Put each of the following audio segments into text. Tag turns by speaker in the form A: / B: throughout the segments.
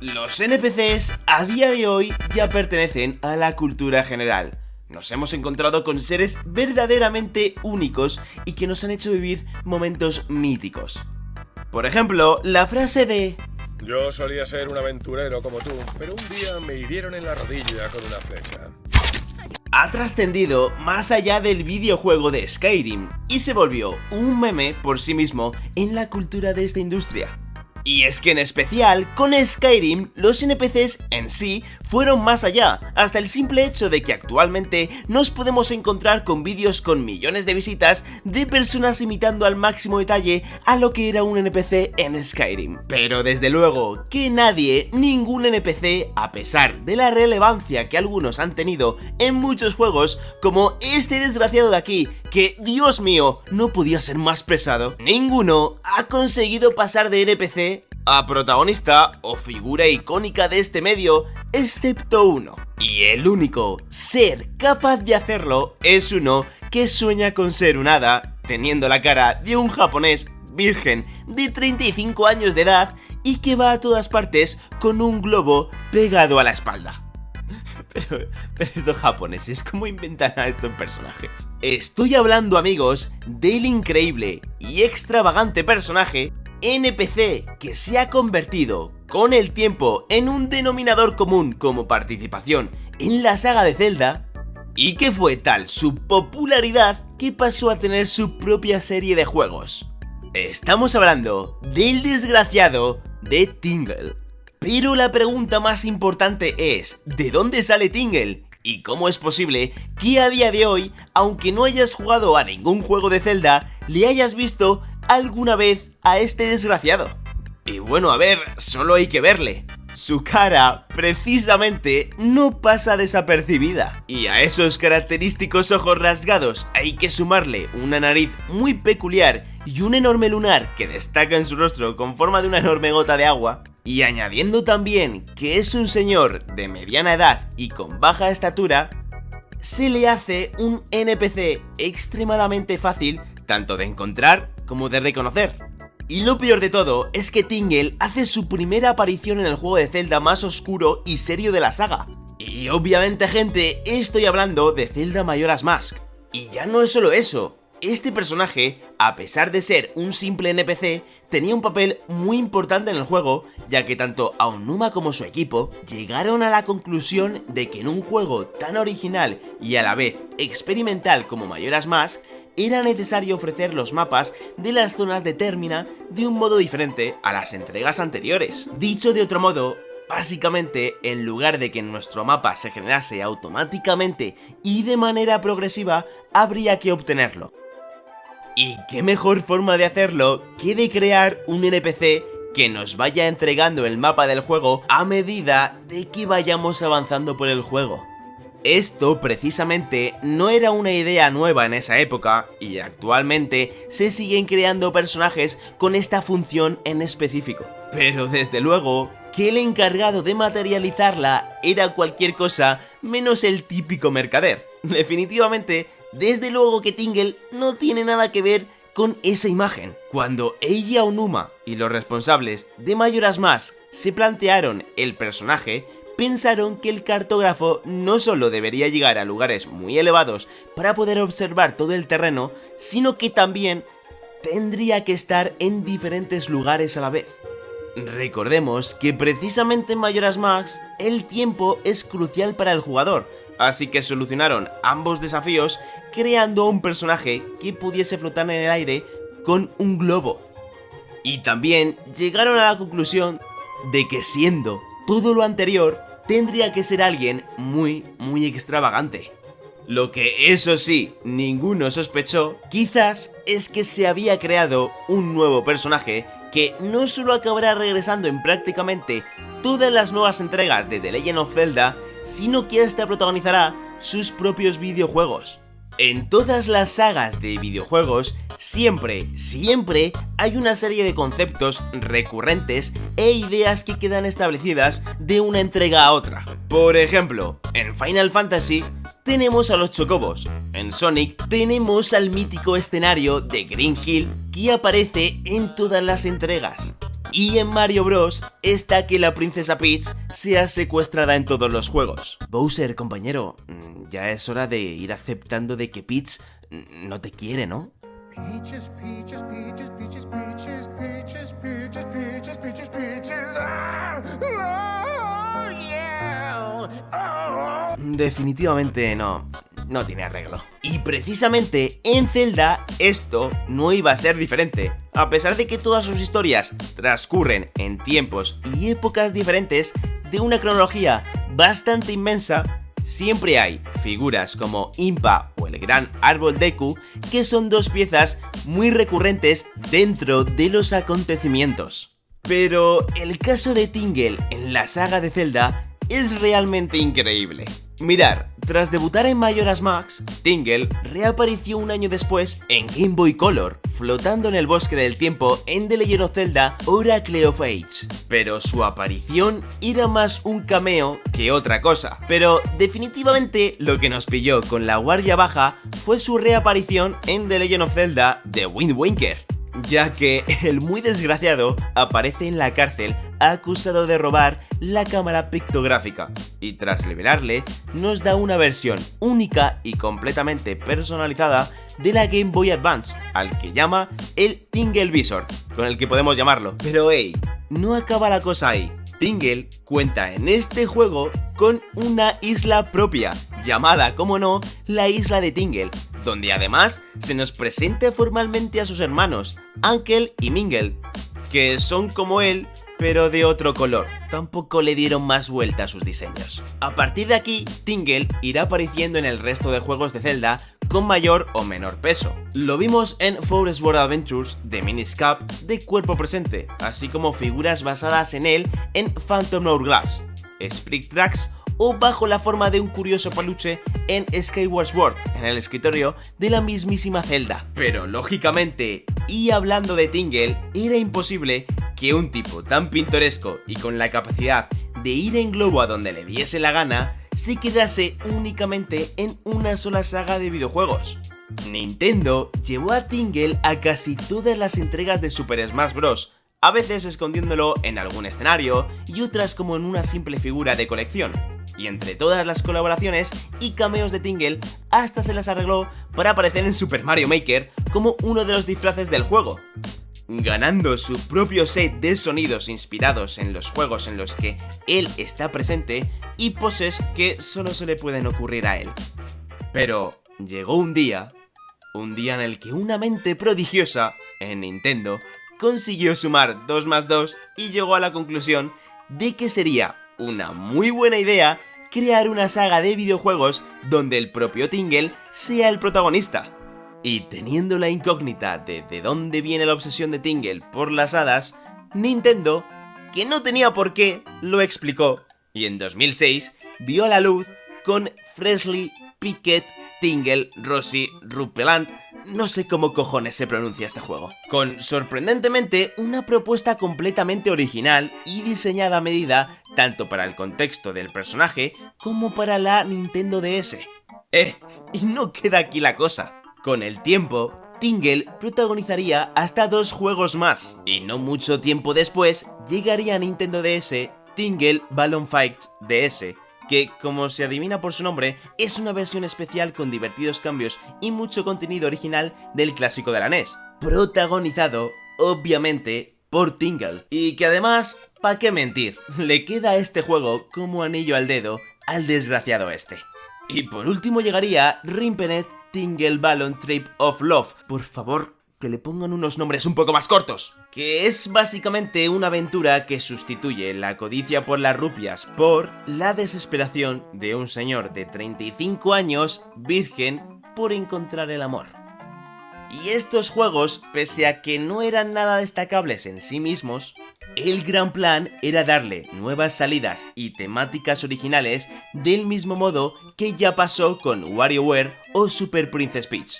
A: Los NPCs a día de hoy ya pertenecen a la cultura general. Nos hemos encontrado con seres verdaderamente únicos y que nos han hecho vivir momentos míticos. Por ejemplo, la frase de
B: yo solía ser un aventurero como tú, pero un día me hirieron en la rodilla con una flecha.
A: Ha trascendido más allá del videojuego de Skyrim y se volvió un meme por sí mismo en la cultura de esta industria. Y es que en especial con Skyrim los NPCs en sí fueron más allá, hasta el simple hecho de que actualmente nos podemos encontrar con vídeos con millones de visitas de personas imitando al máximo detalle a lo que era un NPC en Skyrim. Pero desde luego que nadie, ningún NPC, a pesar de la relevancia que algunos han tenido en muchos juegos, como este desgraciado de aquí, que Dios mío, no podía ser más pesado, ninguno ha conseguido pasar de NPC a protagonista o figura icónica de este medio, excepto uno. Y el único ser capaz de hacerlo es uno que sueña con ser un hada, teniendo la cara de un japonés virgen de 35 años de edad y que va a todas partes con un globo pegado a la espalda. Pero estos japoneses, ¿cómo inventan a estos personajes? Estoy hablando, amigos, del increíble y extravagante personaje NPC que se ha convertido con el tiempo en un denominador común como participación en la saga de Zelda, y que fue tal su popularidad que pasó a tener su propia serie de juegos. Estamos hablando del desgraciado de Tingle. Pero la pregunta más importante es, ¿de dónde sale Tingle? ¿Y cómo es posible que a día de hoy, aunque no hayas jugado a ningún juego de Zelda, le hayas visto alguna vez a este desgraciado? Y bueno, a ver, solo hay que verle. Su cara, precisamente, no pasa desapercibida. Y a esos característicos ojos rasgados hay que sumarle una nariz muy peculiar y un enorme lunar que destaca en su rostro con forma de una enorme gota de agua. Y añadiendo también que es un señor de mediana edad y con baja estatura, se le hace un NPC extremadamente fácil tanto de encontrar como de reconocer. Y lo peor de todo es que Tingle hace su primera aparición en el juego de Zelda más oscuro y serio de la saga. Y obviamente, gente, estoy hablando de Zelda Majora's Mask. Y ya no es solo eso. Este personaje, a pesar de ser un simple NPC, tenía un papel muy importante en el juego, ya que tanto Aonuma como su equipo llegaron a la conclusión de que en un juego tan original y a la vez experimental como Majora's Mask, era necesario ofrecer los mapas de las zonas de Termina de un modo diferente a las entregas anteriores. Dicho de otro modo, básicamente, en lugar de que nuestro mapa se generase automáticamente y de manera progresiva, habría que obtenerlo. ¿Y qué mejor forma de hacerlo que de crear un NPC que nos vaya entregando el mapa del juego a medida de que vayamos avanzando por el juego? Esto precisamente no era una idea nueva en esa época y actualmente se siguen creando personajes con esta función en específico. Pero desde luego que el encargado de materializarla era cualquier cosa menos el típico mercader. Definitivamente, desde luego que Tingle no tiene nada que ver con esa imagen. Cuando Eiji Aonuma y los responsables de Majora's Mask se plantearon el personaje, pensaron que el cartógrafo no solo debería llegar a lugares muy elevados para poder observar todo el terreno, sino que también tendría que estar en diferentes lugares a la vez. Recordemos que precisamente en Majora's Mask el tiempo es crucial para el jugador, así que solucionaron ambos desafíos creando un personaje que pudiese flotar en el aire con un globo. Y también llegaron a la conclusión de que siendo todo lo anterior, tendría que ser alguien muy extravagante. Lo que, eso sí, ninguno sospechó, quizás, es que se había creado un nuevo personaje que no solo acabará regresando en prácticamente todas las nuevas entregas de The Legend of Zelda, sino que hasta protagonizará sus propios videojuegos. En todas las sagas de videojuegos, siempre hay una serie de conceptos recurrentes e ideas que quedan establecidas de una entrega a otra. Por ejemplo, en Final Fantasy tenemos a los chocobos, en Sonic tenemos al mítico escenario de Green Hill que aparece en todas las entregas. Y en Mario Bros. Está que la princesa Peach sea secuestrada en todos los juegos. Bowser, compañero, ya es hora de ir aceptando de que Peach no te quiere, ¿no?
C: Peaches, peaches, peaches, peaches, peaches, peaches, peaches, peaches, peaches, peaches. Ah, oh, yeah. Oh.
A: Definitivamente no tiene arreglo. Y precisamente en Zelda esto no iba a ser diferente. A pesar de que todas sus historias transcurren en tiempos y épocas diferentes de una cronología bastante inmensa, siempre hay figuras como Impa o el gran árbol Deku, que son dos piezas muy recurrentes dentro de los acontecimientos. Pero el caso de Tingle en la saga de Zelda es realmente increíble. Mirar, tras debutar en Majora's Mask, Tingle reapareció un año después en Game Boy Color, flotando en el bosque del tiempo en The Legend of Zelda Oracle of Age. Pero su aparición era más un cameo que otra cosa. Pero definitivamente lo que nos pilló con la guardia baja fue su reaparición en The Legend of Zelda The Wind Waker, ya que el muy desgraciado aparece en la cárcel acusado de robar la cámara pictográfica, y tras liberarle nos da una versión única y completamente personalizada de la Game Boy Advance, al que llama el Tingle Visor, con el que podemos llamarlo. Pero hey, no acaba la cosa ahí. Tingle cuenta en este juego con una isla propia, llamada, como no, la isla de Tingle, donde además se nos presenta formalmente a sus hermanos, Uncle y Mingle, que son como él, pero de otro color. Tampoco le dieron más vuelta a sus diseños. A partir de aquí, Tingle irá apareciendo en el resto de juegos de Zelda con mayor o menor peso. Lo vimos en Forest World Adventures de Minish Cap de cuerpo presente, así como figuras basadas en él en Phantom Hourglass, Spirit Tracks o bajo la forma de un curioso peluche en Skyward Sword, en el escritorio de la mismísima Zelda. Pero lógicamente, y hablando de Tingle, era imposible que un tipo tan pintoresco y con la capacidad de ir en globo a donde le diese la gana se quedase únicamente en una sola saga de videojuegos. Nintendo llevó a Tingle a casi todas las entregas de Super Smash Bros., a veces escondiéndolo en algún escenario y otras como en una simple figura de colección. Y entre todas las colaboraciones y cameos de Tingle, hasta se las arregló para aparecer en Super Mario Maker como uno de los disfraces del juego, ganando su propio set de sonidos inspirados en los juegos en los que él está presente y poses que solo se le pueden ocurrir a él. Pero llegó un día en el que una mente prodigiosa en Nintendo consiguió sumar 2 más 2 y llegó a la conclusión de que sería una muy buena idea crear una saga de videojuegos donde el propio Tingle sea el protagonista. Y teniendo la incógnita de dónde viene la obsesión de Tingle por las hadas, Nintendo, que no tenía por qué, lo explicó, y en 2006 vio a la luz con Freshly Picket Tingle Rossi Rupelant, no sé cómo cojones se pronuncia este juego, con sorprendentemente una propuesta completamente original y diseñada a medida tanto para el contexto del personaje como para la Nintendo DS. Y no queda aquí la cosa. Con el tiempo, Tingle protagonizaría hasta 2 juegos más, y no mucho tiempo después llegaría a Nintendo DS Tingle Balloon Fights DS, que, como se adivina por su nombre, es una versión especial con divertidos cambios y mucho contenido original del clásico de la NES, protagonizado, obviamente, por Tingle, y que además, ¿pa' qué mentir?, le queda a este juego como anillo al dedo al desgraciado este. Y por último llegaría Rimpenet Tingle Balloon Trip of Love. Por favor, que le pongan unos nombres un poco más cortos. Que es básicamente una aventura que sustituye la codicia por las rupias por la desesperación de un señor de 35 años, virgen, por encontrar el amor. Y estos juegos, pese a que no eran nada destacables en sí mismos, el gran plan era darle nuevas salidas y temáticas originales del mismo modo que ya pasó con WarioWare o Super Princess Peach.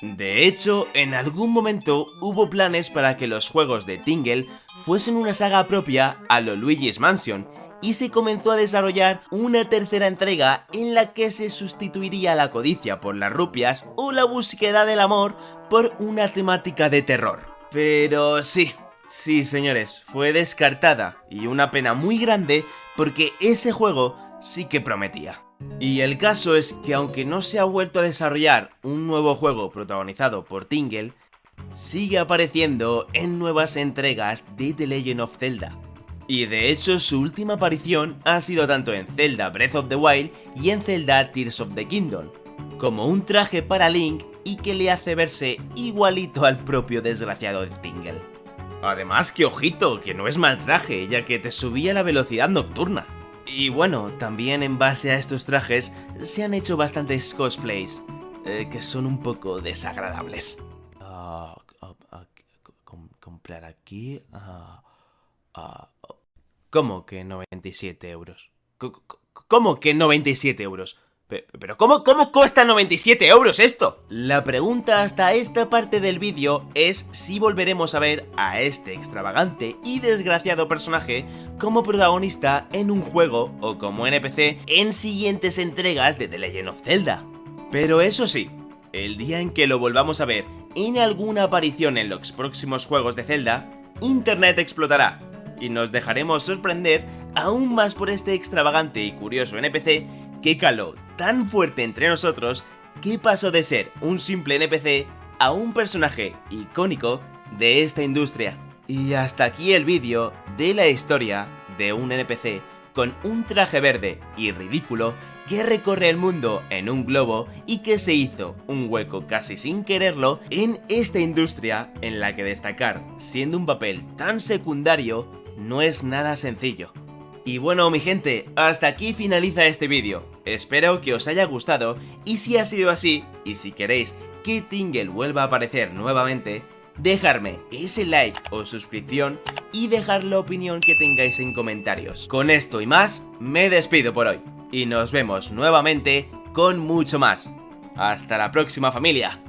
A: De hecho, en algún momento hubo planes para que los juegos de Tingle fuesen una saga propia a lo Luigi's Mansion, y se comenzó a desarrollar una tercera entrega en la que se sustituiría la codicia por las rupias o la búsqueda del amor por una temática de terror. Pero sí, Sí, señores, fue descartada, y una pena muy grande porque ese juego sí que prometía. Y el caso es que aunque no se ha vuelto a desarrollar un nuevo juego protagonizado por Tingle, sigue apareciendo en nuevas entregas de The Legend of Zelda. Y de hecho su última aparición ha sido tanto en Zelda Breath of the Wild y en Zelda Tears of the Kingdom, como un traje para Link y que le hace verse igualito al propio desgraciado de Tingle. Además que ojito, que no es mal traje, ya que te subía la velocidad nocturna. Y bueno, también en base a estos trajes se han hecho bastantes cosplays, que son un poco desagradables. Comprar aquí... ¿Cómo que 97 euros? ¿Cómo que 97 euros? ¿Pero cómo cuesta 97 euros esto? La pregunta hasta esta parte del vídeo es si volveremos a ver a este extravagante y desgraciado personaje como protagonista en un juego o como NPC en siguientes entregas de The Legend of Zelda. Pero eso sí, el día en que lo volvamos a ver en alguna aparición en los próximos juegos de Zelda, Internet explotará y nos dejaremos sorprender aún más por este extravagante y curioso NPC que caló tan fuerte entre nosotros que pasó de ser un simple NPC a un personaje icónico de esta industria. Y hasta aquí el vídeo de la historia de un NPC con un traje verde y ridículo que recorre el mundo en un globo y que se hizo un hueco casi sin quererlo en esta industria en la que destacar siendo un papel tan secundario no es nada sencillo. Y bueno, mi gente, hasta aquí finaliza este vídeo. Espero que os haya gustado y si ha sido así, y si queréis que Tingle vuelva a aparecer nuevamente, dejarme ese like o suscripción y dejar la opinión que tengáis en comentarios. Con esto y más, me despido por hoy y nos vemos nuevamente con mucho más. Hasta la próxima, familia.